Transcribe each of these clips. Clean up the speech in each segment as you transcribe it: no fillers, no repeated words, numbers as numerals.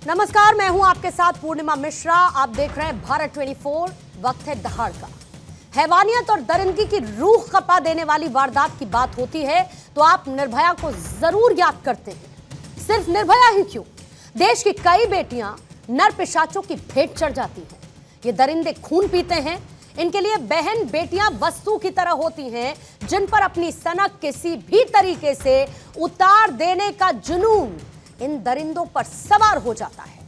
नमस्कार, मैं हूं आपके साथ पूर्णिमा मिश्रा। आप देख रहे हैं भारत 24। वक्त है दहाड़ का। हैवानियत और दरिंदगी की रूह खपा देने वाली वारदात की बात होती है तो आप निर्भया को जरूर याद करते हैं। सिर्फ निर्भया ही क्यों, देश की कई बेटियां नर पिशाचों की भेंट चढ़ जाती हैं। ये दरिंदे खून पीते हैं। इनके लिए बहन बेटियां वस्तु की तरह होती हैं जिन पर अपनी सनक किसी भी तरीके से उतार देने का जुनून इन दरिंदों पर सवार हो जाता है।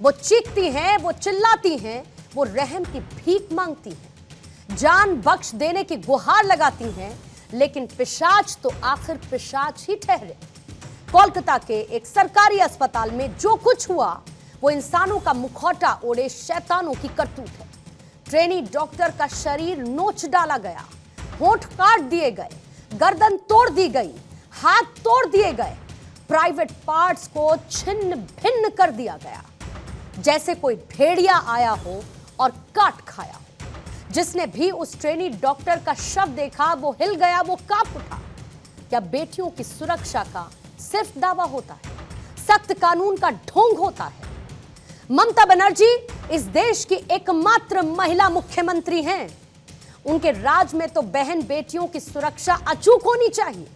वो चीखती हैं, वो चिल्लाती हैं, वो रहम की भीख मांगती हैं, जान बख्श देने की गुहार लगाती हैं, लेकिन पिशाच तो आखिर पिशाच ही ठहरे। कोलकाता के एक सरकारी अस्पताल में जो कुछ हुआ वो इंसानों का मुखौटा ओढ़े शैतानों की करतूत है। ट्रेनी डॉक्टर का शरीर नोच डाला गया, होंठ काट दिए गए, गर्दन तोड़ दी गई, हाथ तोड़ दिए गए, प्राइवेट पार्ट्स को छिन्न भिन्न कर दिया गया, जैसे कोई भेड़िया आया हो और काट खाया हो। जिसने भी उस ट्रेनी डॉक्टर का शव देखा वो हिल गया, वो कांप उठा। क्या बेटियों की सुरक्षा का सिर्फ दावा होता है? सख्त कानून का ढोंग होता है? ममता बनर्जी इस देश की एकमात्र महिला मुख्यमंत्री हैं। उनके राज में तो बहन बेटियों की सुरक्षा अचूक होनी चाहिए,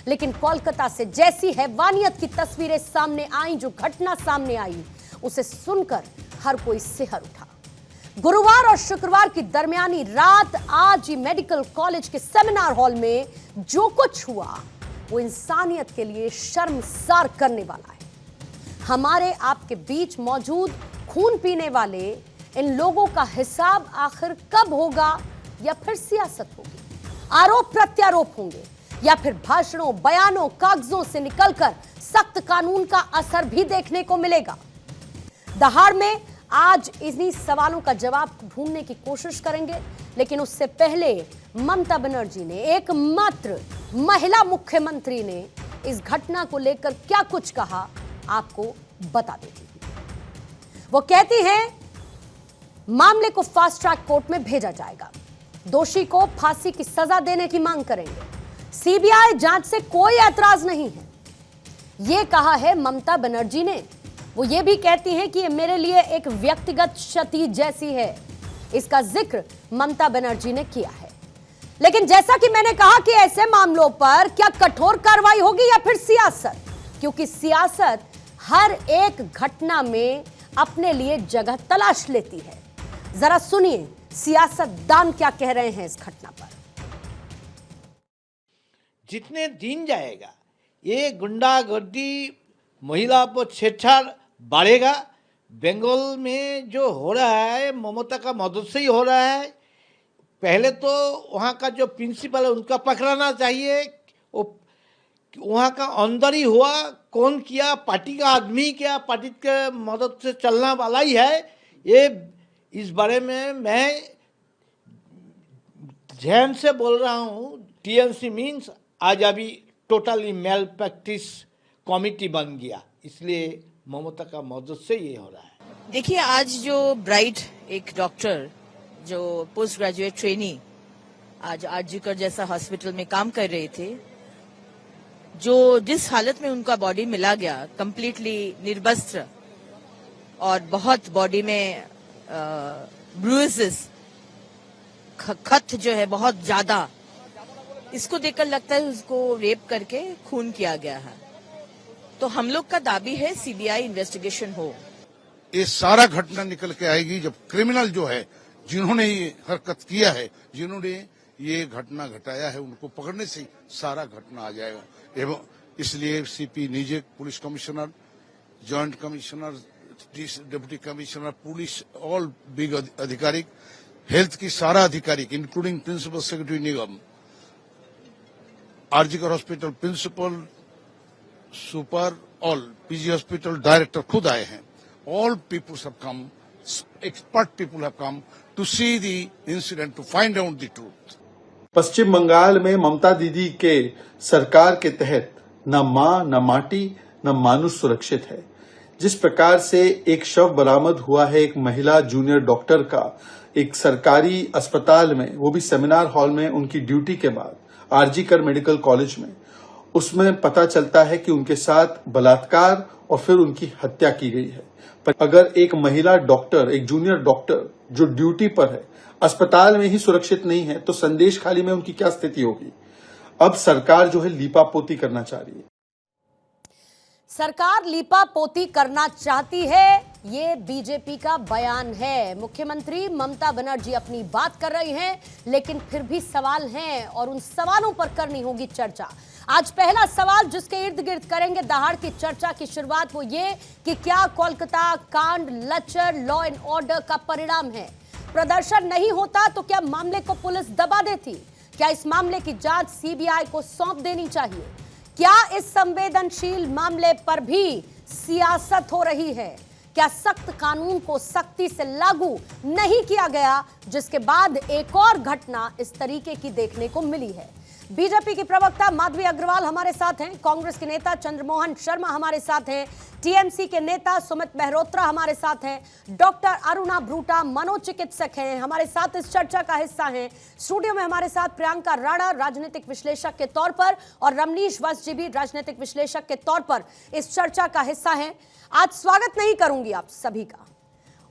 लेकिन कोलकाता से जैसी हैवानियत की तस्वीरें सामने आई, जो घटना सामने आई, उसे सुनकर हर कोई सिहर उठा। गुरुवार और शुक्रवार की दरमियानी रात आज ही मेडिकल कॉलेज के सेमिनार हॉल में जो कुछ हुआ वो इंसानियत के लिए शर्मसार करने वाला है। हमारे आपके बीच मौजूद खून पीने वाले इन लोगों का हिसाब आखिर कब होगा? या फिर सियासत होगी, आरोप प्रत्यारोप होंगे, या फिर भाषणों, बयानों, कागजों से निकलकर सख्त कानून का असर भी देखने को मिलेगा। दहाड़ में आज इन्हीं सवालों का जवाब ढूंढने की कोशिश करेंगे, लेकिन उससे पहले ममता बनर्जी ने, एकमात्र महिला मुख्यमंत्री ने, इस घटना को लेकर क्या कुछ कहा आपको बता देती हूं। वो कहती हैं मामले को फास्ट ट्रैक कोर्ट में भेजा जाएगा, दोषी को फांसी की सजा देने की मांग करेंगे, सीबीआई जांच से कोई ऐतराज नहीं है, यह कहा है ममता बनर्जी ने। वो ये भी कहती हैं कि ये मेरे लिए एक व्यक्तिगत क्षति जैसी है, इसका जिक्र ममता बनर्जी ने किया है। लेकिन जैसा कि मैंने कहा कि ऐसे मामलों पर क्या कठोर कार्रवाई होगी या फिर सियासत, क्योंकि सियासत हर एक घटना में अपने लिए जगह तलाश लेती है। जरा सुनिए सियासतदान क्या कह रहे हैं इस घटना पर। जितने दिन जाएगा ये गुंडागर्दी, महिला पर छेड़छाड़ बढ़ेगा। बंगाल में जो हो रहा है ममता का मदद से ही हो रहा है। पहले तो वहाँ का जो प्रिंसिपल है उनका पकड़ाना चाहिए। वो वहाँ का अंदर ही हुआ, कौन किया, पार्टी का आदमी क्या, पार्टी के मदद से चलना वाला ही है। ये इस बारे में मैं ध्यान से बोल रहा हूँ। टीएमसी मीन्स आज अभी टोटली मेल प्रैक्टिस कमिटी बन गया, इसलिए ममता का मदद से ये हो रहा है। देखिए, आज जो ब्राइट एक डॉक्टर जो पोस्ट ग्रेजुएट ट्रेनी आज आरजीकर जैसा हॉस्पिटल में काम कर रहे थे, जो जिस हालत में उनका बॉडी मिला गया, कंप्लीटली निर्वस्त्र और बहुत बॉडी में ब्रूइसेस, खत जो है बहुत ज्यादा, इसको देखकर लगता है उसको रेप करके खून किया गया है। तो हम लोग का दाबी है सीबीआई इन्वेस्टिगेशन हो। ये सारा घटना निकल के आएगी जब क्रिमिनल जो है, जिन्होंने ये हरकत किया है, जिन्होंने ये घटना घटाया है, उनको पकड़ने से ही सारा घटना आ जाएगा। एवं इसलिए सीपी निजे, police commissioner, joint commissioner, deputy commissioner, police, all big अधिकारी, हेल्थ की सारा अधिकारी including principal secretary Nigam, RG Kar hospital principal, super, all PG hospital director खुद आए हैं। All peoples have come, expert people have come to see the incident, to find out the truth. Paschim Bangal में ममता दीदी के सरकार के तहत न मां, न माटी, न मानुष सुरक्षित है। जिस प्रकार से एक शव बरामद हुआ है एक महिला जूनियर डॉक्टर का एक सरकारी अस्पताल में, वो भी सेमिनार हॉल में उनकी ड्यूटी के बाद, आरजीकर मेडिकल कॉलेज में, उसमें पता चलता है कि उनके साथ बलात्कार और फिर उनकी हत्या की गई है। पर अगर एक महिला डॉक्टर, एक जूनियर डॉक्टर जो ड्यूटी पर है, अस्पताल में ही सुरक्षित नहीं है, तो संदेश खाली में उनकी क्या स्थिति होगी। अब सरकार जो है लीपापोती करना चाह रही है। सरकार लीपापोती करना चाहती है, ये बीजेपी का बयान है। मुख्यमंत्री ममता बनर्जी अपनी बात कर रही हैं, लेकिन फिर भी सवाल हैं और उन सवालों पर करनी होगी चर्चा। आज पहला सवाल जिसके इर्द गिर्द करेंगे दहाड़ की चर्चा की शुरुआत, वो ये कि क्या कोलकाता कांड लचर लॉ एंड ऑर्डर का परिणाम है। प्रदर्शन नहीं होता तो क्या मामले को पुलिस दबा देती? क्या इस मामले की जांच सीबीआई को सौंप देनी चाहिए? क्या इस संवेदनशील मामले पर भी सियासत हो रही है? क्या सख्त कानून को सख्ती से लागू नहीं किया गया, जिसके बाद एक और घटना इस तरीके की देखने को मिली है? बीजेपी की प्रवक्ता माधवी अग्रवाल हमारे साथ हैं, कांग्रेस के नेता चंद्रमोहन शर्मा हमारे साथ हैं, टीएमसी के नेता सुमित मेहरोत्रा हमारे साथ हैं, डॉक्टर अरुणा ब्रूटा मनोचिकित्सक हैं, हमारे साथ इस चर्चा का हिस्सा हैं। स्टूडियो में हमारे साथ प्रियंका राणा राजनीतिक विश्लेषक के तौर पर और रमनीश वत्स जी भी राजनीतिक विश्लेषक के तौर पर इस चर्चा का हिस्सा हैं। आज स्वागत नहीं करूंगी आप सभी का,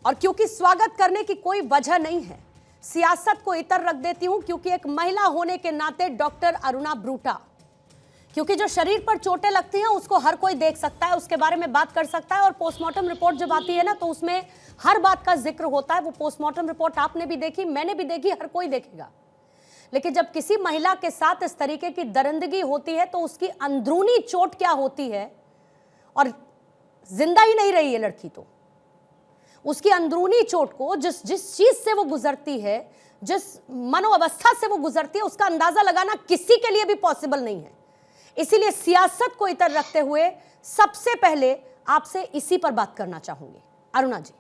और क्योंकि स्वागत करने की कोई वजह नहीं है, सियासत को इतर रख देती हूं, क्योंकि एक महिला होने के नाते डॉक्टर अरुणा ब्रूटा, क्योंकि जो शरीर पर चोटें लगती हैं उसको हर कोई देख सकता है, उसके बारे में बात कर सकता है, और पोस्टमार्टम रिपोर्ट जब आती है ना तो उसमें हर बात का जिक्र होता है। वो पोस्टमार्टम रिपोर्ट आपने भी देखी, मैंने भी देखी, हर कोई देखेगा। लेकिन जब किसी महिला के साथ इस तरीके की दरिंदगी होती है तो उसकी अंदरूनी चोट क्या होती है, और जिंदा ही नहीं रही है लड़की, तो उसकी अंदरूनी चोट को जिस चीज से वो गुजरती है, जिस मनोअवस्था से वो गुजरती है, उसका अंदाजा लगाना किसी के लिए भी पॉसिबल नहीं है। इसीलिए सियासत को इतर रखते हुए सबसे पहले आपसे इसी पर बात करना चाहूंगी। अरुणा जी,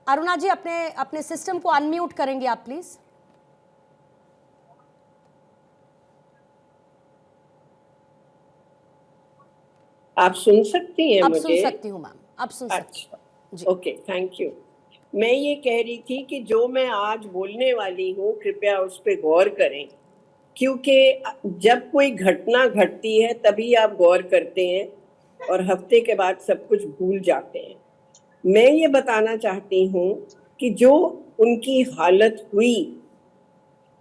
अरुणा जी अपने सिस्टम को अनम्यूट करेंगे आप प्लीज। आप सुन सकती हैं? अब मुझे सुन सकती हूँ मैम, अब सुन सकती अच्छा, जी। Okay, thank you. मैं ये कह रही थी कि जो मैं आज बोलने वाली हूँ कृपया उस पर गौर करें, क्योंकि जब कोई घटना घटती है तभी आप गौर करते हैं और हफ्ते के बाद सब कुछ भूल जाते हैं। मैं ये बताना चाहती हूँ कि जो उनकी हालत हुई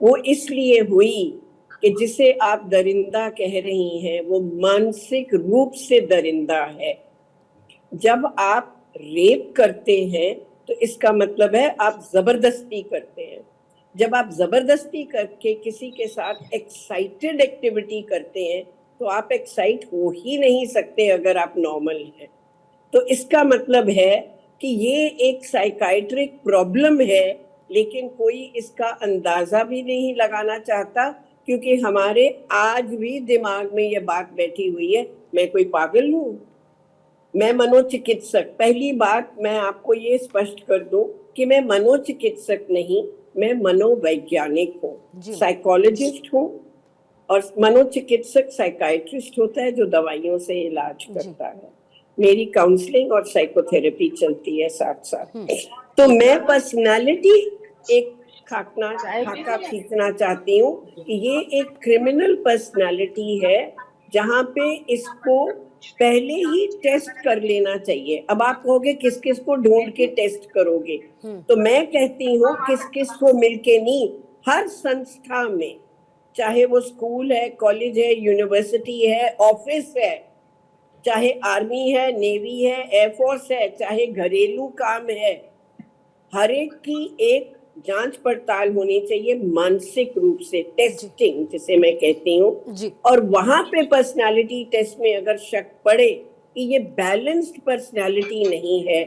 वो इसलिए हुई कि जिसे आप दरिंदा कह रही हैं वो मानसिक रूप से दरिंदा है। जब आप रेप करते हैं तो इसका मतलब है आप जबरदस्ती करते हैं। जब आप जबरदस्ती करके किसी के साथ एक्साइटेड एक्टिविटी करते हैं तो आप एक्साइट हो ही नहीं सकते अगर आप नॉर्मल हैं। तो इसका मतलब है कि ये एक साइकाइट्रिक प्रॉब्लम है, लेकिन कोई इसका अंदाजा भी नहीं लगाना चाहता, क्योंकि हमारे आज भी दिमाग में ये बात बैठी हुई है, मैं कोई पागल हूँ, मैं मनोचिकित्सक। पहली बात मैं आपको ये स्पष्ट कर दूं कि मैं मनोचिकित्सक नहीं, मैं मनोवैज्ञानिक हूँ, साइकोलॉजिस्ट हूँ, और मनोचिकित्सक साइकाइट्रिस्ट होता है जो दवाइयों से इलाज करता है। मेरी काउंसलिंग और साइकोथेरेपी चलती है साथ साथ। तो मैं पर्सनालिटी एक खाका खींचना चाहती हूँ कि ये एक क्रिमिनल पर्सनालिटी है, जहाँ पे इसको पहले ही टेस्ट कर लेना चाहिए। अब आप कहोगे किस किस को ढूंढ के टेस्ट करोगे, तो मैं कहती हूँ किस किस को मिलके नहीं, हर संस्था में, चाहे वो स्कूल है, कॉलेज है, यूनिवर्सिटी है, ऑफिस है, चाहे आर्मी है, नेवी है, एयरफोर्स है, चाहे घरेलू काम है, हर एक की एक जांच पड़ताल होनी चाहिए मानसिक रूप से, टेस्टिंग जिसे मैं कहती हूँ। और वहां पे पर्सनालिटी टेस्ट में अगर शक पड़े कि ये बैलेंस्ड पर्सनालिटी नहीं है,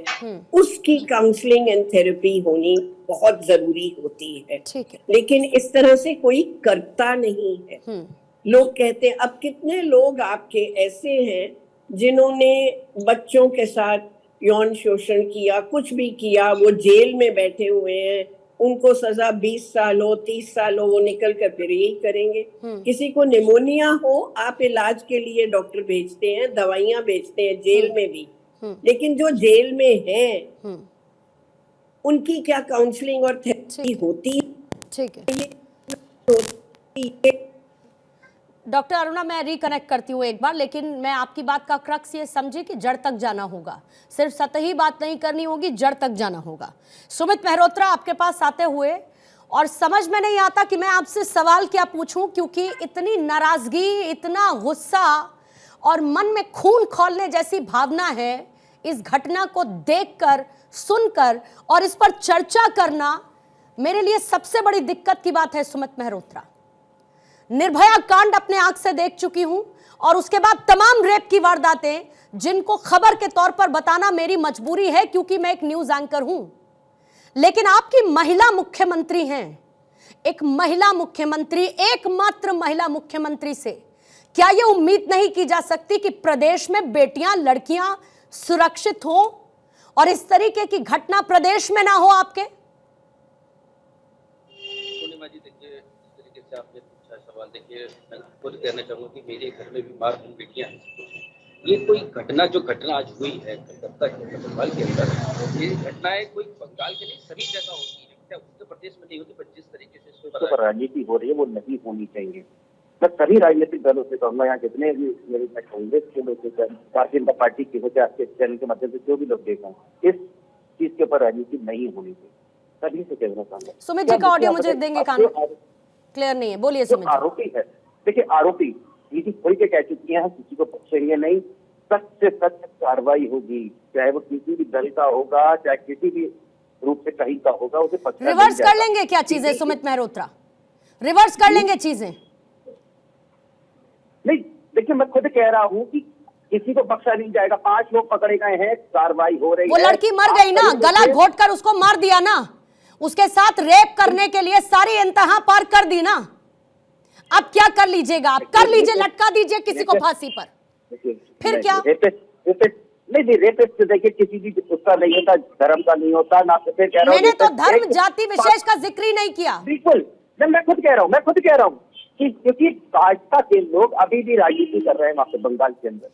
उसकी काउंसलिंग एंड थेरेपी होनी बहुत जरूरी होती है। लेकिन इस तरह से कोई करता नहीं है। लोग कहते हैं, अब कितने लोग आपके ऐसे हैं जिन्होंने बच्चों के साथ यौन शोषण किया, कुछ भी किया, वो जेल में बैठे हुए हैं, उनको सजा 20 साल हो, 30 साल हो, वो निकल कर फिर यही करेंगे। किसी को निमोनिया हो, आप इलाज के लिए डॉक्टर भेजते हैं, दवाइयां भेजते हैं, जेल में भी। लेकिन जो जेल में हैं उनकी क्या काउंसलिंग और थेरेपी होती है? होती है। डॉक्टर अरुणा, मैं रिकनेक्ट करती हूँ एक बार, लेकिन मैं आपकी बात का क्रक्स ये समझी कि जड़ तक जाना होगा, सिर्फ सतही बात नहीं करनी होगी, जड़ तक जाना होगा। सुमित मेहरोत्रा, आपके पास आते हुए, और समझ में नहीं आता कि मैं आपसे सवाल क्या पूछूं, क्योंकि इतनी नाराजगी, इतना गुस्सा और मन में खून खौलने जैसी भावना है इस घटना को देखकर, सुनकर, और इस पर चर्चा करना मेरे लिए सबसे बड़ी दिक्कत की बात है। सुमित मेहरोत्रा, निर्भया कांड अपने आंख से देख चुकी हूं, और उसके बाद तमाम रेप की वारदातें जिनको खबर के तौर पर बताना मेरी मजबूरी है, क्योंकि मैं एक न्यूज एंकर हूं। लेकिन आपकी महिला मुख्यमंत्री हैं, एक महिला मुख्यमंत्री, एकमात्र महिला मुख्यमंत्री से क्या यह उम्मीद नहीं की जा सकती कि प्रदेश में बेटियां, लड़कियां सुरक्षित हो और इस तरीके की घटना प्रदेश में ना हो? आपके पूर्णिमा जी, देखिए इस तरीके से आपने पूछा सवाल, देखिए मैं खुद कहना चाहूँगा कि मेरे घर में भी 12 बेटियां हैं। ये कोई घटना जो घटना आज हुई है कलकत्ता के अंदर, बंगाल के अंदर, ये घटनाएं कोई बंगाल के नहीं सभी जगह होती है, क्या उत्तर प्रदेश में नहीं होती? पर जिस तरीके से इसको राजनीति हो रही है वो नहीं होनी चाहिए। मैं सभी राजनीतिक दलों से कहूँगा, यहाँ जितने भी मेरे कांग्रेस के लोग, भारतीय जनता पार्टी के हो, आपके चैनल के माध्यम से जो भी लोग देखा, इस चीज के ऊपर राजनीति नहीं होनी चाहिए, सभी से कहना चाहूंगा। सुमित जी का ऑडियो मुझे देंगे, कान क्लियर नहीं है, बोलिए सुमित। आरोपी है, देखिए आरोपी दीदी खोल के कह चुकी है, किसी को बख्शेंगे नहीं, सच से सच कार्रवाई होगी, चाहे वो किसी भी दल का होगा, चाहे किसी भी रूप से कहीं का होगा, उसे पक्का रिवर्स कर लेंगे क्या चीजें? सुमित मेहरोत्रा, रिवर्स कर लेंगे चीजें? नहीं, देखिए मैं खुद कह रहा हूँ कि किसी को बख्शा नहीं जाएगा। 5 लोग पकड़े गए हैं, कार्रवाई हो रही है। वो लड़की मर गई ना, गला घोटकर उसको मार दिया ना, उसके साथ रेप करने के लिए सारी इंतहा पार कर दी ना। अब क्या कर लीजिएगा? आप कर लीजिए, लटका दीजिए किसी को फांसी पर, फिर क्या? नहीं, रेपिस्ट देखिए किसी भी उसका नहीं होता, धर्म का नहीं होता ना। फिर कह रहा हूं, मैंने तो धर्म जाति विशेष का जिक्र ही नहीं किया। बिल्कुल, मैं खुद कह रहा हूँ कि क्योंकि भाजपा के लोग अभी भी राजनीति कर रहे हैं वहां पे बंगाल के अंदर,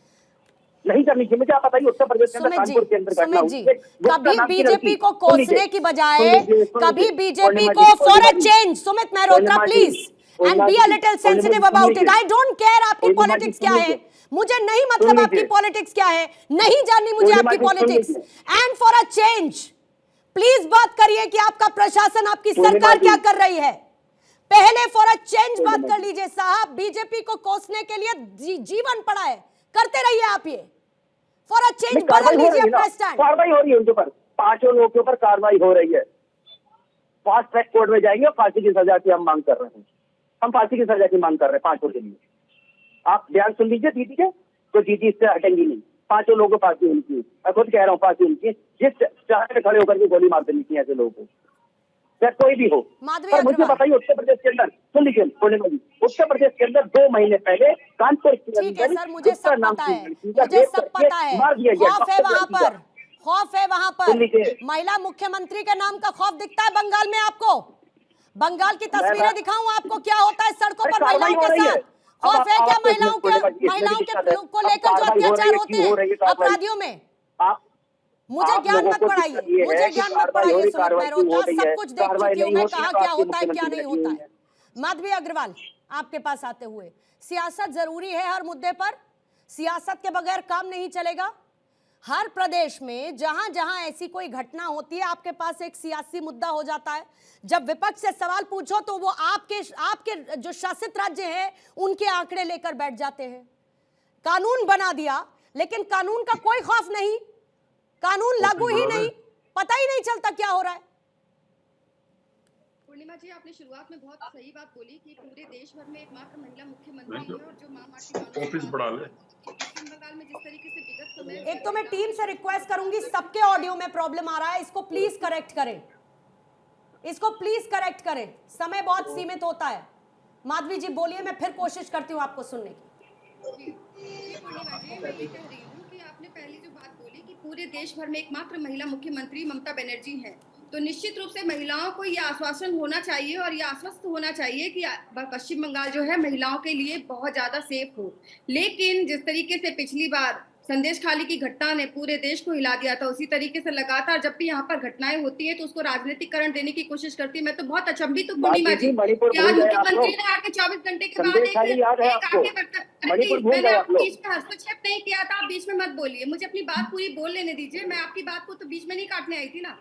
नहीं करनी चाहिए। मुझे आप बताइए, उत्तर प्रदेश के अंदर, कानपुर के अंदर घटना हुई, कभी बीजेपी को कोसने की बजाय, कभी बीजेपी को for a change, Sumit Mehrotra please and be a little sensitive about it. I don't care आपकी पॉलिटिक्स क्या है, मुझे नहीं मतलब आपकी पॉलिटिक्स क्या है, नहीं जाननी मुझे आपकी politics. And for a change please बात करिए कि आपका प्रशासन, आपकी सरकार क्या कर रही है। पहले फॉर अ चेंज बात कर लीजिए साहब। बीजेपी को कोसने के लिए जीवन पड़ा है, करते रहिए आप ये। फॉर अ चेंज बदल लीजिए अपना स्टैंड। कार्रवाई हो रही है उनके ऊपर, 5 लोगों के ऊपर कार्रवाई हो रही है। फास्ट ट्रैक कोर्ट में जाएंगे और फांसी की सजा की हम मांग कर रहे हैं। हम फांसी की सजा की मांग कर रहे हैं 5 के लिए। आप ध्यान सुन लीजिए दीदी के, तो दीदी इससे हटेंगी नहीं। 5 लोगों को फांसी उनकी, मैं खुद कह रहा हूँ फांसी उनकी। जिस चाहे खड़े होकर के गोली मार देनी चाहिए ऐसे लोगों को, चाहे कोई भी हो। पर मुझे बताइए, उत्तर प्रदेश के अंदर, सुन लीजिए पूर्णिमा जी, उत्तर प्रदेश के अंदर 2 महीने पहले कानपुर के अंदर, मुझे सब पता है, मुझे सब पता है। खौफ है वहां पर, खौफ है वहां पर। महिला मुख्यमंत्री के नाम का खौफ दिखता है बंगाल में आपको? बंगाल की तस्वीरें दिखाऊं आपको क्या होता है सड़कों पर महिलाओं के साथ? खौफ है क्या महिलाओं को लेकर जो अत्याचार होते हैं अपराधियों में? मुझे ज्ञान मत पढ़ाइए, मुझे ज्ञान मत पढ़ाइए सुमित मेहरोत्रा, सब कुछ देख चुकी हूँ मैं, कहा क्या होता है क्या नहीं होता है। माधवी अग्रवाल, आपके पास आते हुए, सियासत जरूरी है हर मुद्दे पर, सियासत के बगैर काम नहीं चलेगा। हर प्रदेश में जहां जहां ऐसी कोई घटना होती है, आपके पास एक सियासी मुद्दा हो जाता है। जब विपक्ष से सवाल पूछो तो वो आपके जो शासित राज्य हैं उनके आंकड़े लेकर बैठ जाते हैं। कानून बना दिया, लेकिन कानून का कोई खौफ नहीं, कानून लागू ही नहीं, पता ही नहीं चलता क्या हो रहा है। पूर्णिमा जी, आपने शुरुआत में बहुत सही बात बोली कि पूरे देश भर में एकमात्र महिला मुख्यमंत्री है, और जो मां ऑफिस बढ़ा ले। पश्चिम बंगाल में जिस तरीके से विगत समय, एक तो मैं टीम से रिक्वेस्ट करूंगी, सबके ऑडियो में प्रॉब्लम आ रहा है, इसको प्लीज करेक्ट करें, इसको प्लीज करेक्ट करें, समय बहुत सीमित होता है। माधवी जी बोलिए, मैं फिर कोशिश करती हूँ आपको सुनने की। पूर्णिमा जी, मैं ये कह रही हूँ कि आपने पहले जो बात बोली कि पूरे देश भर में एकमात्र महिला मुख्यमंत्री ममता बनर्जी हैं, तो निश्चित रूप से महिलाओं को यह आश्वासन होना चाहिए और यह आश्वस्त होना चाहिए कि पश्चिम बंगाल जो है महिलाओं के लिए बहुत ज्यादा सेफ हो। लेकिन जिस तरीके से पिछली बार संदेश खाली की घटना ने पूरे देश को हिला दिया था, उसी तरीके से लगातार जब भी यहाँ पर घटनाएं होती है तो उसको राजनीतिकरण देने की कोशिश करती है। मैं तो बहुत अचंभित हूँ पूर्णिमा जी, मणिपुर कि आज मुख्यमंत्री ने आके 24 घंटे के बाद मैंने आपको बीच में हस्तक्षेप नहीं किया था। आप बीच में मत बोलिए, मुझे अपनी बात पूरी बोल लेने दीजिए। मैं आपकी बात को तो बीच में नहीं काटने आई थी ना।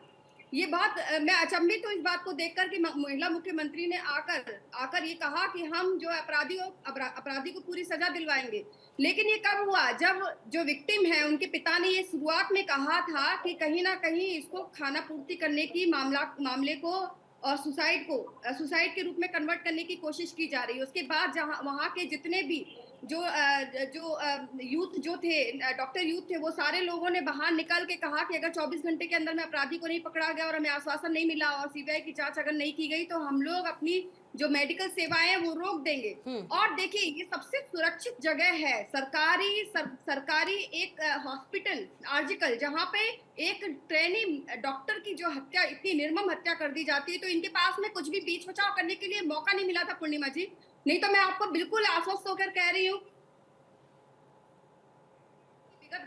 ये बहुत मैं अचंभित हूँ इस बात को देखकर कि महिला मुख्यमंत्री ने आकर ये कहा कि हम जो अपराधी को पूरी सजा दिलवाएंगे। लेकिन ये कब हुआ? जब जो विक्टिम है उनके पिता ने ये शुरुआत में कहा था कि कहीं ना कहीं इसको खाना पूर्ति करने की मामले को और सुसाइड के रूप में कन्वर्ट करने की कोशिश की जा रही है। उसके बाद जहां वहां के जितने भी जो यूथ जो थे, डॉक्टर यूथ थे, वो सारे लोगों ने बाहर निकल के कहा कि अगर 24 घंटे के अंदर में अपराधी को नहीं पकड़ा गया और हमें आश्वासन नहीं मिला और सीबीआई की जांच अगर नहीं की गई तो हम लोग अपनी जो मेडिकल सेवाएं हैं वो रोक देंगे। और देखिए, ये सबसे सुरक्षित जगह है, सरकारी एक हॉस्पिटल आर्जिकल, जहां पे एक ट्रेनी डॉक्टर की जो हत्या, इतनी निर्मम हत्या कर दी जाती है, तो इनके पास में कुछ भी बीच बचाव करने के लिए मौका नहीं मिला था पूर्णिमा जी। नहीं तो मैं आपको बिल्कुल आश्वस्त होकर कह रही हूँ,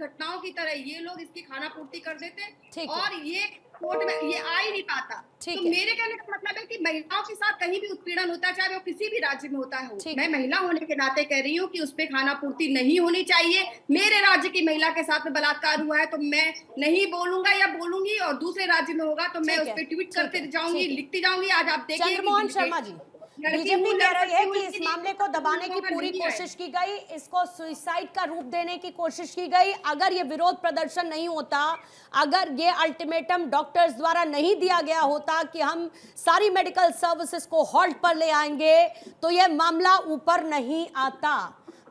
घटनाओं की तरह ये लोग इसकी खाना पूर्ति कर देते और ये कोर्ट में ये आ ही नहीं पाता। तो मेरे कहने का मतलब है कि महिलाओं के साथ कहीं भी उत्पीड़न होता है, चाहे वो किसी भी राज्य में होता है, मैं महिला होने के नाते कह रही हूँ कि उस पर खाना पूर्ति नहीं होनी चाहिए। मेरे राज्य की महिला के साथ में बलात्कार हुआ है तो मैं नहीं बोलूंगा या बोलूंगी, और दूसरे राज्य में होगा तो मैं उस पर ट्वीट करते जाऊंगी, लिखती जाऊंगी। आज आप देखिए चंद्रमोहन शर्मा जी, बीजेपी कह रही है कि इस मामले को दबाने की पूरी कोशिश की गई, इसको सुसाइड का रूप देने की कोशिश की गई। अगर ये विरोध प्रदर्शन नहीं होता, अगर ये अल्टीमेटम डॉक्टर्स द्वारा नहीं दिया गया होता कि हम सारी मेडिकल सर्विसेज को हॉल्ट पर ले आएंगे, तो ये मामला ऊपर नहीं आता।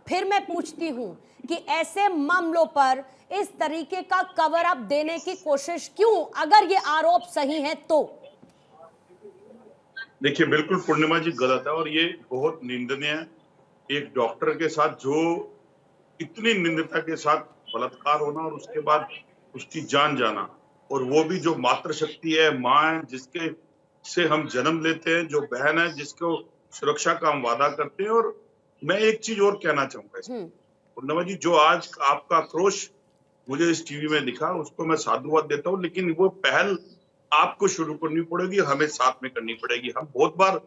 फिर मैं पूछती हूं कि ऐसे मामलों पर इस तरीके का कवर अप देने की कोशिश क्यों, अगर ये आरोप सही है तो? देखिए, बिल्कुल पूर्णिमा जी गलत है और ये बहुत निंदनीय है। एक डॉक्टर के साथ जो इतनी निंदता के साथ बलात्कार होना और उसके बाद उसकी जान जाना, और वो भी जो मातृशक्ति है, माँ है, जिसके से हम जन्म लेते हैं, जो बहन है जिसको सुरक्षा का हम वादा करते हैं। और मैं एक चीज और कहना चाहूंगा इसमें पूर्णिमा जी, जो आज आपका आक्रोश मुझे इस टीवी में दिखा उसको मैं साधुवाद देता हूँ, लेकिन वो पहल आपको शुरू करनी पड़ेगी, हमें साथ में करनी पड़ेगी। हम बहुत बार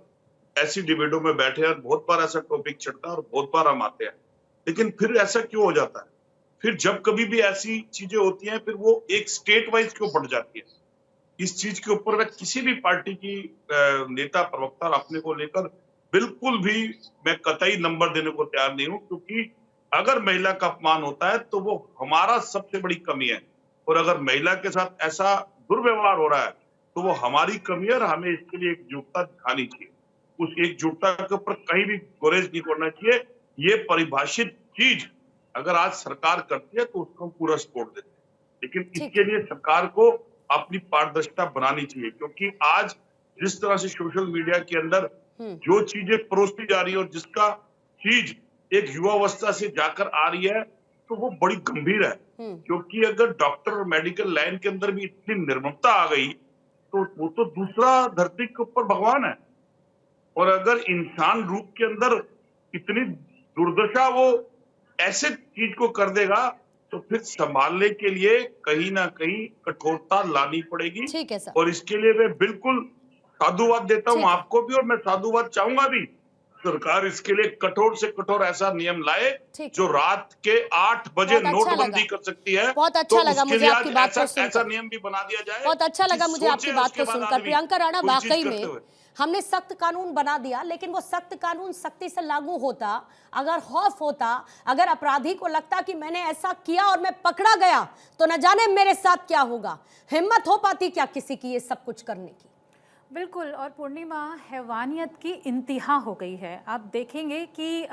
ऐसी डिबेटों में बैठे हैं, बहुत बार ऐसा टॉपिक चढ़ता है और बहुत बार हम आते हैं, लेकिन फिर ऐसा क्यों हो जाता है? फिर जब कभी भी ऐसी चीजें होती हैं फिर वो एक स्टेट वाइज क्यों बढ़ जाती है? इस चीज के ऊपर मैं किसी भी पार्टी की नेता प्रवक्ता अपने को लेकर बिल्कुल भी मैं कतई नंबर देने को तैयार नहीं हूँ, क्योंकि अगर महिला का अपमान होता है तो वो हमारा सबसे बड़ी कमी है, और अगर महिला के साथ ऐसा दुर्व्यवहार हो रहा है तो वो हमारी कमी है और हमें इसके लिए एकजुटता दिखानी चाहिए। उस एकजुटता के ऊपर कहीं भी गुरेज नहीं करना चाहिए। ये परिभाषित चीज अगर आज सरकार करती है तो उसको हम पूरा सपोर्ट देते हैं, लेकिन इसके लिए सरकार को अपनी पारदर्शिता बनानी चाहिए, क्योंकि आज जिस तरह से सोशल मीडिया के अंदर जो चीजें परोसी जा रही है और जिसका चीज एक युवावस्था से जाकर आ रही है तो वो बड़ी गंभीर है। क्योंकि अगर डॉक्टर और मेडिकल लाइन के अंदर भी इतनी निर्ममता आ गई तो वो तो दूसरा धरती के ऊपर भगवान है, और अगर इंसान रूप के अंदर इतनी दुर्दशा वो ऐसे चीज को कर देगा तो फिर संभालने के लिए कहीं ना कहीं कठोरता लानी पड़ेगी। ठीक है सर। और इसके लिए मैं बिल्कुल साधुवाद देता हूँ आपको भी, और मैं साधुवाद चाहूंगा भी सरकार इसके लिए कठोर से कठोर ऐसा नियम लाए जो रात के 8 बजे नोटबंदी कर सकती है। बहुत अच्छा लगा मुझे आपकी बात को सुनकर, ऐसा नियम भी बना दिया जाए। बहुत अच्छा लगा मुझे आपकी बात को सुनकर। प्रियंका राणा, वाकई में हमने सख्त कानून बना दिया, लेकिन वो सख्त कानून सख्ती से लागू होता, अगर खौफ होता, अगर अपराधी को लगता कि मैंने ऐसा किया और मैं पकड़ा गया तो न जाने मेरे साथ क्या होगा, हिम्मत हो पाती क्या किसी की ये सब कुछ करने की? बिल्कुल। और पूर्णिमा, हैवानियत की इंतहा हो गई है। आप देखेंगे कि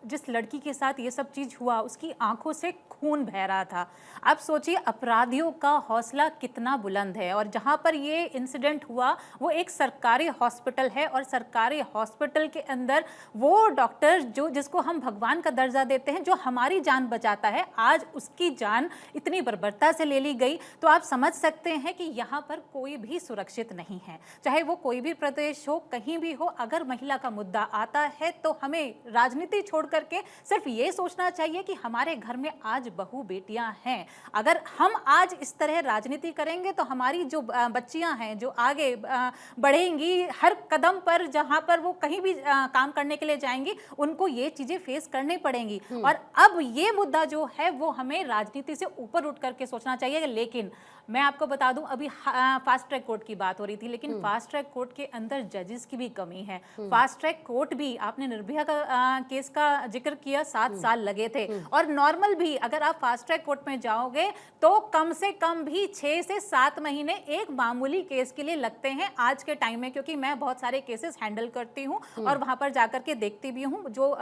जिस लड़की के साथ ये सब चीज़ हुआ उसकी आंखों से खून बह रहा था। आप सोचिए अपराधियों का हौसला कितना बुलंद है। और जहाँ पर ये इंसिडेंट हुआ वो एक सरकारी हॉस्पिटल है, और सरकारी हॉस्पिटल के अंदर वो डॉक्टर जिसको हम भगवान का दर्जा देते हैं, जो हमारी जान बचाता है, आज उसकी जान इतनी बर्बरता से ले ली गई। तो आप समझ सकते हैं कि यहाँ पर कोई भी सुरक्षित नहीं है, चाहे वो कोई भी प्रदेश हो, कहीं भी हो। अगर महिला का मुद्दा आता है तो हमें राजनीति छोड़ करके सिर्फ ये सोचना चाहिए कि हमारे घर में आज बहू बेटियां हैं। अगर हम आज इस तरह राजनीति करेंगे तो हमारी जो बच्चियां हैं जो आगे बढ़ेंगी, हर कदम पर जहां पर वो कहीं भी काम करने के लिए जाएंगी उनको ये चीजें फेस करनी पड़ेंगी। और अब ये मुद्दा जो है वो हमें राजनीति से ऊपर उठ करके सोचना चाहिए। लेकिन मैं आपको बता दूं, अभी फास्ट ट्रैक कोर्ट की बात हो रही थी, लेकिन फास्ट ट्रैक कोर्ट के अंदर जजेस की भी कमी है। फास्ट ट्रैक कोर्ट भी, आपने निर्भया का केस का जिक्र किया, 7 साल लगे थे। और नॉर्मल भी अगर आप फास्ट ट्रैक कोर्ट में जाओगे तो कम से कम भी 6 से 7 महीने एक मामूली केस के लिए लगते हैं आज के टाइम में, क्योंकि मैं बहुत सारे केसेस हैंडल करती हूँ और वहां पर जाकर के देखती भी हूँ, जो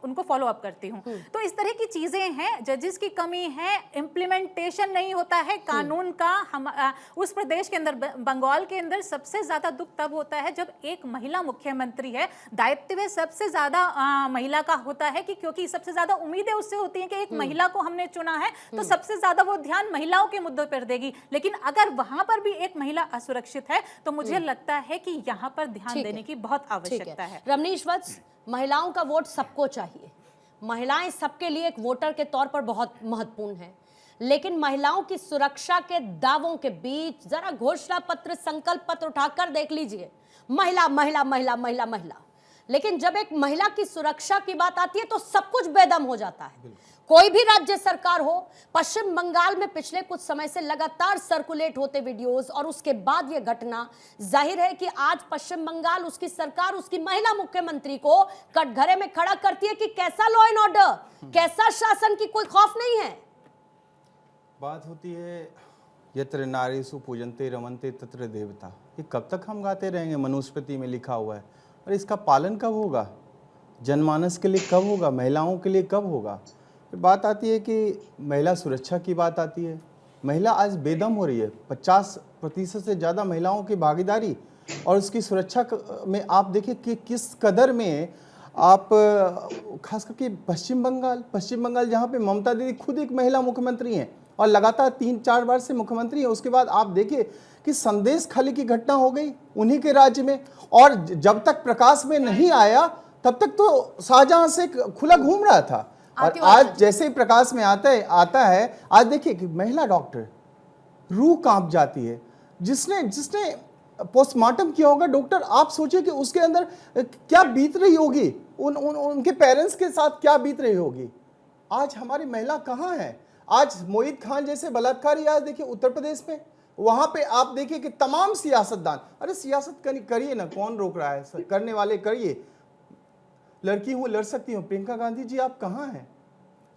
उनको फॉलो अप करती हूँ। तो इस तरह की चीजें हैं, जजेस की कमी है, इम्प्लीमेंटेशन नहीं होता है कानून का। हम उस प्रदेश के अंदर, बंगाल के अंदर सबसे ज्यादा दुख तब होता है जब एक महिला मुख्यमंत्री है। दायित्व सबसे ज्यादा महिला का होता है, कि क्योंकि सबसे ज्यादा उम्मीदें उससे होती हैं कि एक महिला को हमने चुना है तो सबसे ज्यादा वो ध्यान महिलाओं के मुद्दों पर देगी। लेकिन अगर वहां पर भी एक महिला असुरक्षित है तो मुझे लगता है कि यहाँ पर ध्यान देने की बहुत आवश्यकता है। रमनीश वत्स, महिलाओं का वोट सबको चाहिए, महिलाएं सबके लिए एक वोटर के तौर पर बहुत महत्वपूर्ण है, लेकिन महिलाओं की सुरक्षा के दावों के बीच जरा घोषणा पत्र, संकल्प पत्र उठाकर देख लीजिए, महिला महिला महिला महिला महिला। लेकिन जब एक महिला की सुरक्षा की बात आती है तो सब कुछ बेदम हो जाता है। कोई भी राज्य सरकार हो, पश्चिम बंगाल में पिछले कुछ समय से लगातार सर्कुलेट होते वीडियोस और उसके बाद यह घटना, जाहिर है कि आज पश्चिम बंगाल, उसकी सरकार, उसकी महिला मुख्यमंत्री को कटघरे में खड़ा करती है कि कैसा लॉ एंड ऑर्डर, कैसा शासन, की कोई खौफ नहीं है। बात होती है यत्र नारीषु पूजन्ते रमन्ते तत्र देवता, ये कब तक हम गाते रहेंगे? मनुस्मृति में लिखा हुआ है, और इसका पालन कब होगा? जनमानस के लिए कब होगा? महिलाओं के लिए कब होगा? फिर बात आती है कि महिला सुरक्षा की बात आती है। महिला आज बेदम हो रही है, 50% से ज़्यादा महिलाओं की भागीदारी, और उसकी सुरक्षा में आप देखिए कि किस कदर में आप, खास करके पश्चिम बंगाल जहाँ पे ममता दीदी खुद एक महिला मुख्यमंत्री हैं और लगातार 3-4 बार से मुख्यमंत्री है। उसके बाद आप देखिए कि संदेश खाली की घटना हो गई उन्हीं के राज्य में, और जब तक प्रकाश में नहीं आया तब तक तो शाहजहां से खुला घूम रहा था। और आज जैसे ही प्रकाश में आता है, आज देखिए कि महिला डॉक्टर, रूह कांप जाती है। जिसने पोस्टमार्टम किया होगा डॉक्टर, आप सोचिए कि उसके अंदर क्या बीत रही होगी, उनके पेरेंट्स के साथ क्या बीत रही होगी। आज हमारी महिला कहाँ है? आज मोहित खान जैसे बलात्कारी, आज देखिए उत्तर प्रदेश में, वहां पे आप देखिए कि तमाम सियासतदान, अरे सियासत करिए ना, कौन रोक रहा है? करने वाले करिए, लड़की हूं, लड़ सकती हूं। प्रियंका गांधी जी आप कहाँ हैं?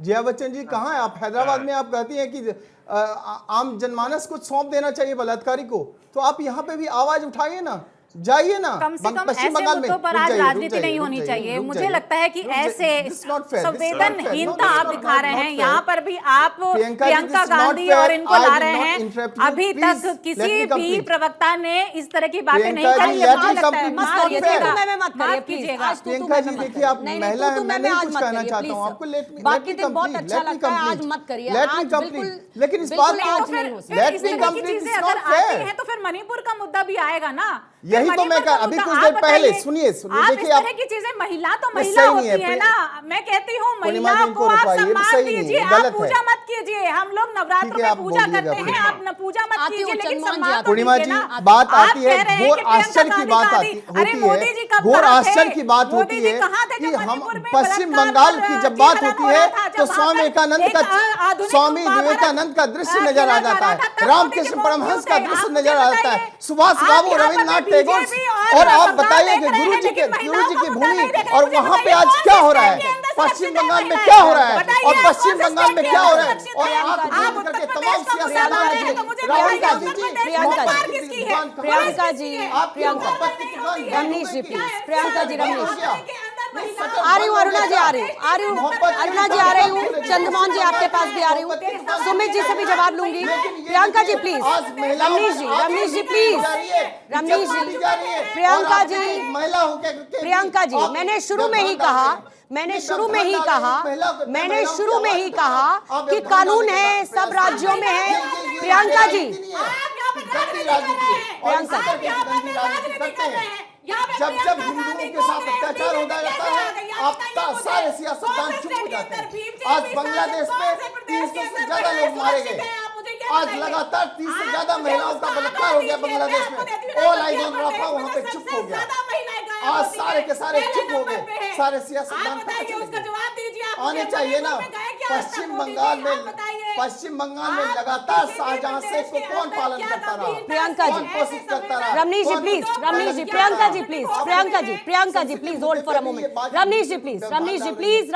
जया बच्चन जी कहाँ हैं? आप हैदराबाद में आप कहती हैं कि आम जनमानस को सौंप देना चाहिए बलात्कारी को, तो आप यहाँ पे भी आवाज उठाइए ना, जाइए ना। कम से कम ऐसे मुद्दों पर आज राजनीति नहीं होनी चाहिए। मुझे लगता है कि ऐसे संवेदनहीनता आप दिखा रहे हैं। यहाँ पर भी आप प्रियंका गांधी और इनको ला रहे हैं। अभी तक किसी भी प्रवक्ता ने इस तरह की बातें नहीं करी। प्रियंका जी देखिए, आप महिला हैं, मैं नहीं कुछ कहना चाहता हूँ आपको, बाकी दिन बहुत अच्छा लगता है, आज मत करिए, लेकिन इस बात को तो फिर मणिपुर का मुद्दा भी आएगा ना। यही तो मैं अभी कुछ देर पहले सुनिए देखिए, आप की चीजें, महिला तो महिला होती है ना। मैं कहती हूँ महिला को आप सम्मान दीजिए, आप पूजा मत कीजिए। हम लोग नवरात्र में पूजा करते हैं, आप न पूजा मत कीजिए, लेकिन सम्मान पूर्णिमा जी बात आती है, घोर आश्चर्य की बात होती है, घोर आश्चर्य की बात होती है कि हम पश्चिम बंगाल की जब बात होती है तो स्वामी विवेकानंद का दृश्य नजर आ जाता है, रामकृष्ण परमहंस का दृश्य नजर आ जाता है, सुभाष बाबू, रविन्द्रनाथ टैगोर। और आप बताइए कि गुरु जी की भूमि, और वहां पे आज क्या हो रहा है? पश्चिम बंगाल में क्या हो रहा है? और पश्चिम बंगाल में क्या हो रहा है? और आप करके तमाम सियासतदान, राहुल गांधी जी, प्रियंका जी, रमनीश जी प्लीज, प्रियंका जी, रमनीश आ रही हूँ, अरुणा जी आ रही हूँ, अरुणा जी आ रही हूँ, चंद्रमोहन जी आपके पास भी आ रही हूँ, सुमित जी से भी जवाब लूंगी। प्रियंका जी प्लीज, रमनीश जी प्लीज, रमनीश जी, प्रियंका जी, मैंने शुरू में ही कहा कि कानून है, सब राज्यों में है। प्रियंका जी, जब हिंदुओं के साथ अत्याचार होता रहता है, आप सारे सियासतदान चुप हो जाते हैं। आज बांग्लादेश में 300 से ज्यादा लोग मारे गए, आज लगातार 30 से ज्यादा महिलाओं का बलात्कार हो गया बांग्लादेश में। ऑल आइज ऑन रफा वहां पे चुप हो गया। आज सारे के सारे चुप हो गए, सारे सियासतदान आने चाहिए ना। पश्चिम बंगाल में लगातार शाहजहां शेख को कौन पालन करता रहा, प्रियंका जी, पोषित करता रहा। Ramnish ji please, Ramnish ji, Priyanka ji please, Priyanka ji please hold for a moment. Ramnish ji please, Ramnish ji please,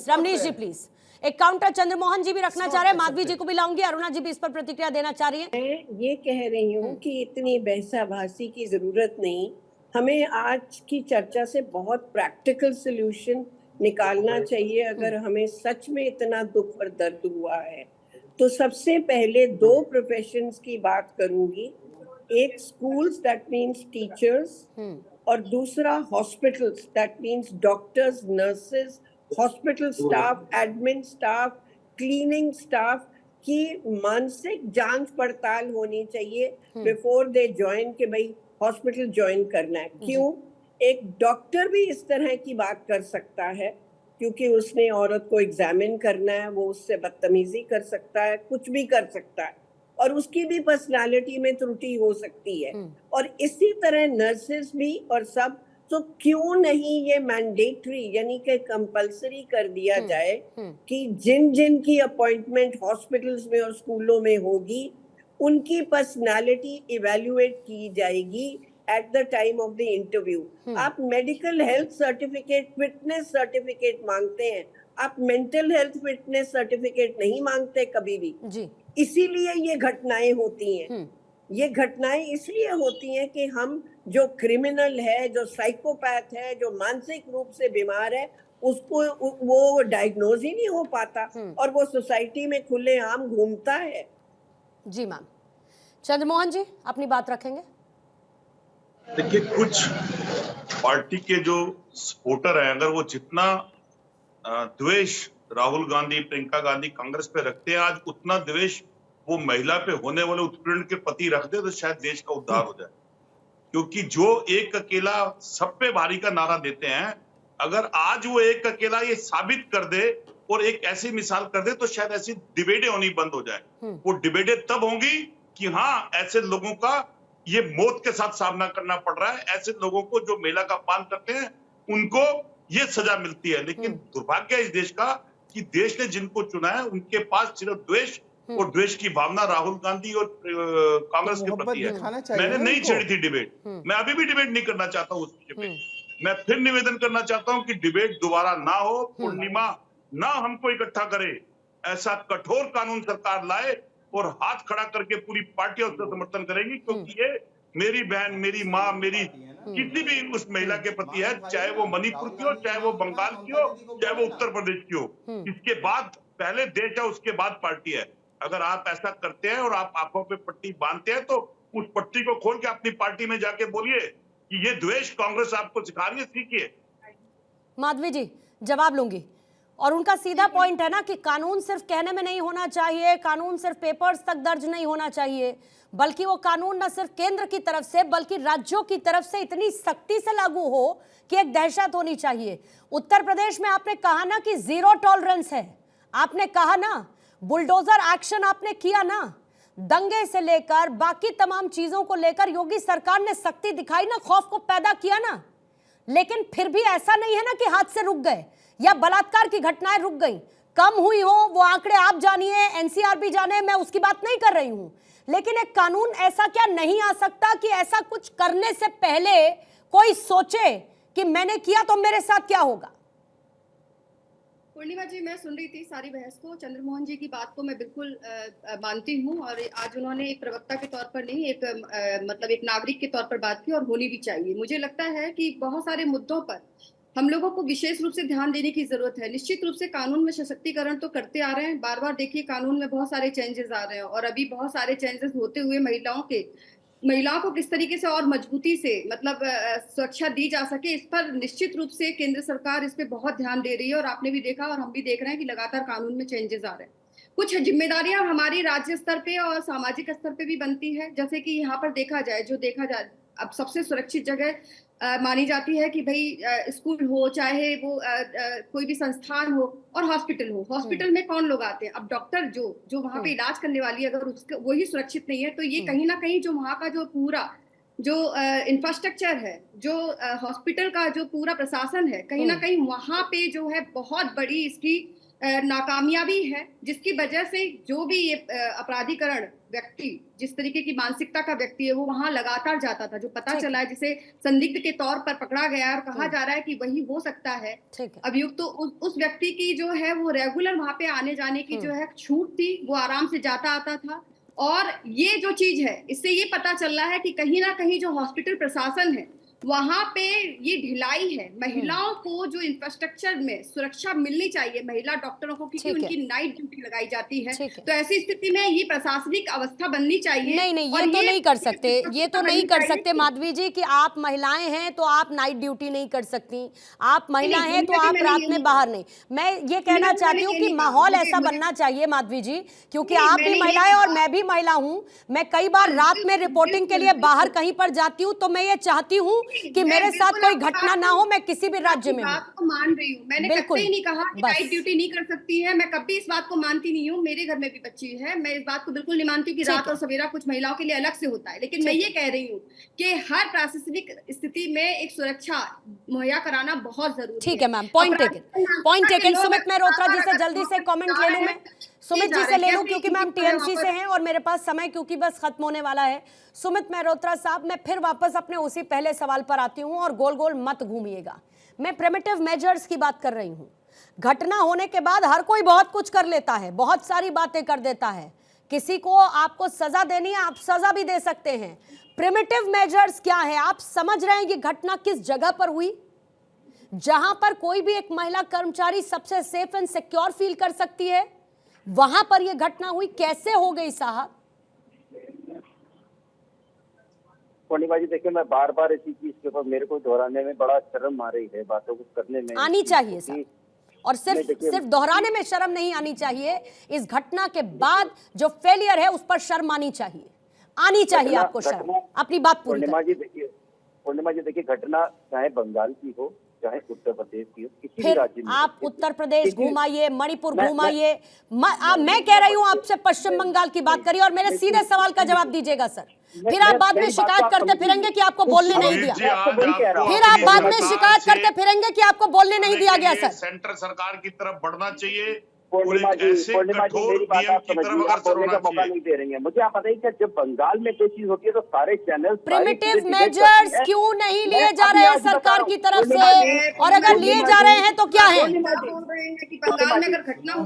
Ramnish ji please. एक काउंटर चंद्रमोहन जी भी रखना चाह रहे हैं, माधवी जी को भी लाऊंगी, अरुणा जी भी इस पर प्रतिक्रिया देना चाह रही हैं। मैं ये कह रही हूँ कि इतनी बहसाबाजी की जरूरत नहीं, हमें आज की चर्चा से बहुत प्रैक्टिकल सॉल्यूशन निकालना चाहिए। अगर हमें सच में इतना दुख और दर्द हुआ है तो सबसे पहले 2 प्रोफेशंस की बात करूंगी, एक स्कूल्स दैट मींस टीचर्स और दूसरा hospitals that means doctors, nurses, hospital staff, admin staff, cleaning staff की मानसिक जांच पड़ताल होनी चाहिए बिफोर दे ज्वाइन कि भाई हॉस्पिटल ज्वाइन करना है। क्यों? एक डॉक्टर भी इस तरह की बात कर सकता है क्योंकि उसने औरत को एग्जामिन करना है, वो उससे बदतमीजी कर सकता है, कुछ भी कर सकता है और उसकी भी पर्सनालिटी में त्रुटि हो सकती है। और इसी तरह नर्सेस भी और सब। तो क्यों नहीं ये मैंडेटरी यानी कि कंपलसरी कर दिया जाए कि जिन जिन की अपॉइंटमेंट हॉस्पिटल्स में और स्कूलों में होगी उनकी पर्सनालिटी इवैल्यूएट की जाएगी at the time of the interview. आप medical health certificate, fitness certificate मांगते हैं, आप मेंटल हेल्थ फिटनेस सर्टिफिकेट नहीं मांगते कभी भी जी। इसीलिए ये घटनाएं होती हैं। ये घटनाएं इसलिए होती हैं कि हम जो क्रिमिनल है, जो साइकोपैथ है, जो मानसिक रूप से बीमार है, उसको वो डायग्नोज ही नहीं हो पाता और वो सोसाइटी में खुलेआम घूमता है। जी मैम। चंद्रमोहन जी अपनी बात रखेंगे। देखिए, कुछ पार्टी के जो सपोर्टर हैं, अगर वो जितना द्वेष राहुल गांधी, प्रियंका गांधी कांग्रेस पे रखते हैं, आज उतना द्वेष वो महिला पे होने वाले उत्पीड़न के प्रति रख दे तो शायद देश का उद्धार हो जाए। क्योंकि जो एक अकेला सब पे भारी का नारा देते हैं, अगर आज वो एक अकेला ये साबित कर दे और एक ऐसी मिसाल कर दे तो शायद ऐसी डिबेटें होनी बंद हो जाए। वो डिबेटें तब होंगी कि हाँ, ऐसे लोगों का ये मौत के साथ सामना करना पड़ रहा है, ऐसे लोगों को जो महिला का अपमान करते हैं उनको ये सजा मिलती है। लेकिन दुर्भाग्य है इस देश का कि देश ने जिनको चुना है उनके पास सिर्फ द्वेष और द्वेष की भावना राहुल गांधी और कांग्रेस के प्रति है। मैंने नहीं छेड़ी थी डिबेट, मैं अभी भी डिबेट नहीं करना चाहता हूँ उस विषय पे। मैं फिर निवेदन करना चाहता हूँ कि डिबेट दोबारा ना हो, पूर्णिमा ना हमको इकट्ठा करे, ऐसा कठोर कानून सरकार लाए और हाथ खड़ा करके पूरी पार्टी उसका समर्थन करेंगी। क्योंकि ये मेरी बहन, मेरी माँ, मेरी किसी भी उस महिला के प्रति है, चाहे वो मणिपुर की हो, चाहे वो बंगाल की हो, चाहे वो उत्तर प्रदेश की हो। इसके बाद पहले देश है, उसके बाद पार्टी है। अगर आप ऐसा करते हैं और आप आंखों पे पट्टी बांधते हैं तो उस पट्टी को खोल के अपनी पार्टी में जाके बोलिए कि ये द्वेष कांग्रेस आपको सिखा रही है, सीखिए। माधवी जी जवाब लूंगी। और उनका सीधा पॉइंट है ना कि कानून सिर्फ कहने में नहीं होना चाहिए, कानून सिर्फ पेपर्स तक दर्ज नहीं होना चाहिए, बल्कि वो कानून न सिर्फ केंद्र की तरफ से बल्कि राज्यों की तरफ से इतनी सख्ती से लागू हो कि एक दहशत होनी चाहिए। उत्तर प्रदेश में आपने कहा ना कि 0 टॉलरेंस है, आपने कहा ना बुलडोजर एक्शन आपने किया ना, दंगे से लेकर बाकी तमाम चीजों को लेकर योगी सरकार ने सख्ती दिखाई ना, खौफ को पैदा किया ना। लेकिन फिर भी ऐसा नहीं है ना कि हाथ से रुक गए या बलात्कार की घटनाएं रुक गई, कम हुई हो, वो आंकड़े आप जानिए, एनसीआर भी जाने, मैं उसकी बात नहीं कर रही हूं। लेकिन एक कानून ऐसा क्या नहीं आ सकता कि ऐसा कुछ करने से पहले कोई सोचे कि मैंने किया तो मेरे साथ क्या होगा? पूर्णिमा जी, मैं सुन रही थी सारी बहस को, चंद्रमोहन जी की बात को मैं बिल्कुल मानती हूँ और आज उन्होंने एक प्रवक्ता के तौर पर नहीं, एक मतलब एक नागरिक के तौर पर बात की और होनी भी चाहिए। मुझे लगता है कि बहुत सारे मुद्दों पर हम लोगों को विशेष रूप से ध्यान देने की जरूरत है। निश्चित रूप से कानून में सशक्तिकरण तो करते आ रहे हैं, बार बार देखिए कानून में बहुत सारे चेंजेस आ रहे हैं और अभी बहुत सारे चेंजेस होते हुए महिलाओं को किस तरीके से और मजबूती से मतलब सुरक्षा दी जा सके, इस पर निश्चित रूप से केंद्र सरकार इस पे बहुत ध्यान दे रही है। और आपने भी देखा और हम भी देख रहे हैं कि लगातार कानून में चेंजेस आ रहे हैं। कुछ जिम्मेदारियां हमारी राज्य स्तर पे और सामाजिक स्तर पे भी बनती है। जैसे कि यहाँ पर देखा जाए, अब सबसे सुरक्षित जगह मानी जाती है कि भाई स्कूल हो, चाहे वो कोई भी संस्थान हो और हॉस्पिटल हो। हॉस्पिटल में कौन लोग आते हैं? अब डॉक्टर जो वहां पे इलाज करने वाली है, अगर उसके वही सुरक्षित नहीं है, तो ये कहीं ना कहीं जो वहां का जो पूरा जो इंफ्रास्ट्रक्चर है, जो हॉस्पिटल का जो पूरा प्रशासन है, कहीं ना कहीं वहां पे जो है बहुत बड़ी इसकी नाकामयाबी है, जिसकी वजह से जो भी ये अपराधीकरण व्यक्ति, जिस तरीके की मानसिकता का व्यक्ति है, वो वहां लगातार जाता था। जो पता चला है, जिसे संदिग्ध के तौर पर पकड़ा गया है और कहा जा रहा है कि वही हो सकता है अभियुक्त, तो उस व्यक्ति की जो है वो रेगुलर वहां पे आने जाने की जो है छूट थी, वो आराम से जाता आता था। और ये जो चीज है, इससे ये पता चल रहा है कि कहीं ना कहीं जो हॉस्पिटल प्रशासन है, वहां पे ये ढिलाई है। महिलाओं को जो इंफ्रास्ट्रक्चर में सुरक्षा मिलनी चाहिए, महिला डॉक्टरों को, क्योंकि उनकी नाइट ड्यूटी लगाई जाती है, तो ऐसी स्थिति में ये प्रशासनिक अवस्था बननी चाहिए। नहीं, ये तो नहीं कर सकते, ये तो नहीं कर सकते माधवी जी कि आप महिलाएं हैं तो आप नाइट ड्यूटी नहीं कर सकती, आप महिला हैं तो आप रात में बाहर नहीं। मैं ये कहना चाहती हूँ कि माहौल ऐसा बनना चाहिए माधवी जी, क्योंकि आप भी महिला है और मैं भी महिला हूँ। मैं कई बार रात में रिपोर्टिंग के लिए बाहर कहीं पर जाती हूँ, तो मैं ये चाहती हूँ कि मेरे साथ कोई घटना ना हो, मैं किसी भी राज्य में बात को मान रही हूँ। मैंने कभी नहीं कहा कि नाइट ड्यूटी नहीं कर सकती है, मैं कभी इस बात को मानती नहीं हूँ। मेरे घर में भी बच्ची है, मैं इस बात को बिल्कुल नहीं मानती हूँ कि रात और सवेरा कुछ महिलाओं के लिए अलग से होता है। लेकिन मैं ये कह रही हूँ कि हर प्रशासनिक स्थिति में एक सुरक्षा मुहैया कराना बहुत जरूरी है। ठीक है ma'am, point taken. Sumit Mehrotra ji से जल्दी से कमेंट ले लूं मैं, सुमित जी से ले लूं, क्योंकि मैम टीएमसी से हैं और मेरे पास समय क्योंकि बस खत्म होने वाला है। सुमित मेहरोत्रा साहब, मैं फिर वापस अपने उसी पहले सवाल पर आती हूं और गोल गोल मत घूमिएगा। मैं प्रिमिटिव मेजर्स की बात कर रही हूं। घटना होने के बाद हर कोई बहुत कुछ कर लेता है, बहुत सारी बातें कर देता है। किसी को आपको सजा देनी है, आप सजा भी दे सकते हैं। प्रिमिटिव मेजर्स क्या है? आप समझ रहे हैं कि घटना किस जगह पर हुई, जहां पर कोई भी एक महिला कर्मचारी सबसे सेफ एंड सिक्योर फील कर सकती है, वहां पर यह घटना हुई। कैसे हो गई साहब? पूर्णिमा जी, देखिए, मैं बार बार इसी चीज के ऊपर मेरे को दोहराने में बड़ा शर्म आ रही है, बातों को करने में आनी चाहिए साहब, और सिर्फ दोहराने में शर्म नहीं आनी चाहिए। इस घटना के बाद जो फेलियर है उस पर शर्म आनी चाहिए, आपको शर्म। अपनी बात पूरी करें। पूर्णिमा जी, देखिए, घटना चाहे बंगाल की हो, चाहे उत्तर प्रदेश की हो, किसी भी फिर राज्य में आप उत्तर प्रदेश घुमाइए, मणिपुर घुमाइए। मैं कह रही हूं आपसे पश्चिम बंगाल की बात करिए और मेरे सीधे सवाल का जवाब दीजिएगा सर। फिर आप बाद में शिकायत करते फिरेंगे कि आपको बोलने नहीं दिया। फिर आप बाद में शिकायत करते फिरेंगे कि आपको बोलने नहीं दिया गया सर। सेंटर सरकार की तरफ बढ़ना चाहिए। पूर्णिमा जी, मेरी बात आप समझिए, आप बोलने का मौका नहीं दे रही है मुझे। आप बताइए कि जब बंगाल में कोई चीज होती है तो सारे चैनल प्रिमिटिव मेजर्स क्यों नहीं लिए जा रहे हैं सरकार की तरफ से? और अगर लिए जा रहे हैं तो क्या है?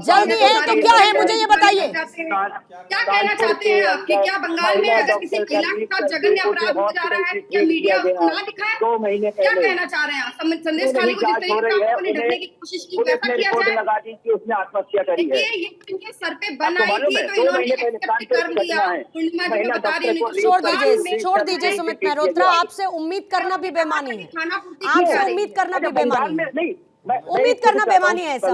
जल्दी है तो क्या है, मुझे ये बताइए। क्या कहना चाहते हैं आप कि क्या बंगाल में अगर किसी महिला के साथ जघन्य अपराध हो जा रहा है, क्या मीडिया उसको ना दिखाए? 2 महीने क्या कहना चाह रहे हैं आप? संदेश खाली को जिस तरीके से आपने ढकने की कोशिश की, वैसा किया जाए। लगा दी कि उसने आत्महत्या करी है। ये इनके सर पे बन आई थी तो इन्होंने एक्सेप्ट कर दिया। पूर्णिमा जी को बता रही हूं, छोड़ दीजिए सुमित मेहरोत्रा, आपसे उम्मीद करना भी बेमानी है। आपसे उम्मीद करना भी बेमानी है। उम्मीद करना बेमानी है ऐसा।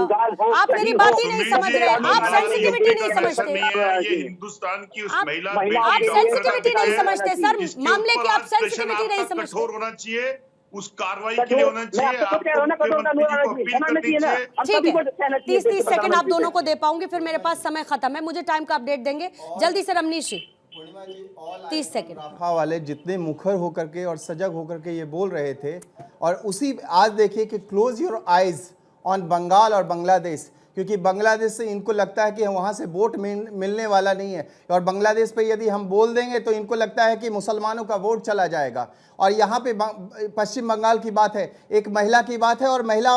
आप मेरी बात ही नहीं समझ रहे, आप सेंसिटिविटी नहीं समझते। ये हिंदुस्तान की उस महिला, आप सेंसिटिविटी नहीं समझते सर, मामले की आप सेंसिटिविटी नहीं समझते। कठोर होना चाहिए, उस कार्रवाई के लिए होना चाहिए। ठीक है, 30 सेकंड आप दोनों को दे पाऊंगी, फिर मेरे पास समय खत्म है। मुझे टाइम का अपडेट देंगे जल्दी से रमनीश जी। 30 सेकंड। राफा वाले जितने मुखर होकर के और सजग होकर के ये बोल रहे थे, और उसी आज देखिए कि close your eyes on Bengal और बांग्लादेश, क्योंकि बांग्लादेश से इनको लगता है कि वहाँ से वोट मिलने वाला नहीं है, और बांग्लादेश पे यदि हम बोल देंगे तो इनको लगता है कि मुसलमानों का वोट चला जाएगा। और यहाँ पे पश्चिम बंगाल की बात है, एक महिला की बात है, और महिला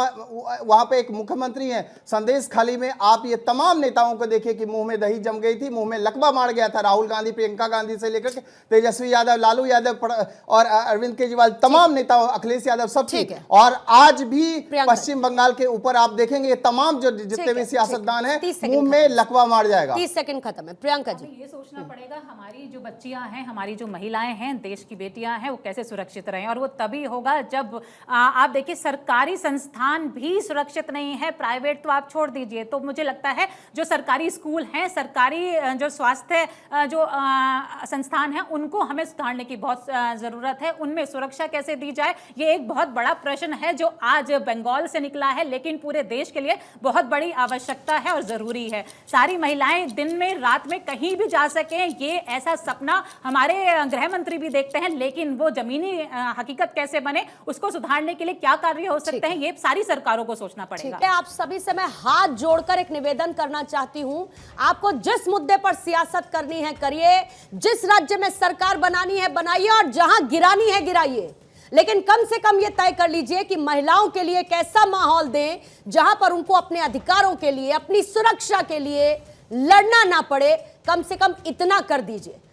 वहाँ पे एक मुख्यमंत्री हैं। संदेश खाली में आप ये तमाम नेताओं को देखिए कि मुंह में दही जम गई थी, मुंह में लकवा मार गया था। राहुल गांधी, प्रियंका गांधी से लेकर के तेजस्वी यादव, लालू यादव और अरविंद केजरीवाल, तमाम नेताओं, अखिलेश यादव, सब ठीक है। और आज भी पश्चिम बंगाल के ऊपर आप देखेंगे तमाम जो जितने जितने भी सियासतदान हैं 30 मुंह में लकवा मार जाएगा। 30 सेकंड खत्म है। प्रियंका जी, ये सोचना पड़ेगा हमारी जो बच्चियां हैं, हमारी जो महिलाएं हैं, देश की बेटियां हैं, वो कैसे सुरक्षित रहें, और वो तभी होगा जब आप देखिए सरकारी संस्थान भी सुरक्षित नहीं है, प्राइवेट तो आप छोड़ दीजिए। तो मुझे लगता है जो सरकारी स्कूल हैं, सरकारी जो स्वास्थ्य जो संस्थान हैं, उनको हमें सुधारने की बहुत जरूरत है। उनमें सुरक्षा कैसे दी जाए, ये एक बहुत बड़ा प्रश्न है जो आज बंगाल से निकला है, लेकिन पूरे देश के लिए बहुत बड़ी आवश्यकता है और जरूरी है। सारी महिलाएं दिन में रात में कहीं भी जा सकें, ये ऐसा सपना हमारे गृह मंत्री भी देखते हैं, लेकिन वो जमीनी हकीकत कैसे बने, उसको सुधारने के लिए क्या कार्य हो सकते हैं, ये सारी सरकारों को सोचना पड़ेगा। ठीक है, आप सभी से मैं हाथ जोड़कर एक निवेदन करना चाहती हूं, आपको जिस मुद्दे पर सियासत करनी है करिए, जिस राज्य में सरकार बनानी है बनाइए, और जहां गिरानी है गिराइए, लेकिन कम से कम यह तय कर लीजिए कि महिलाओं के लिए एक ऐसा माहौल दें जहां पर उनको अपने अधिकारों के लिए, अपनी सुरक्षा के लिए लड़ना ना पड़े। कम से कम इतना कर दीजिए।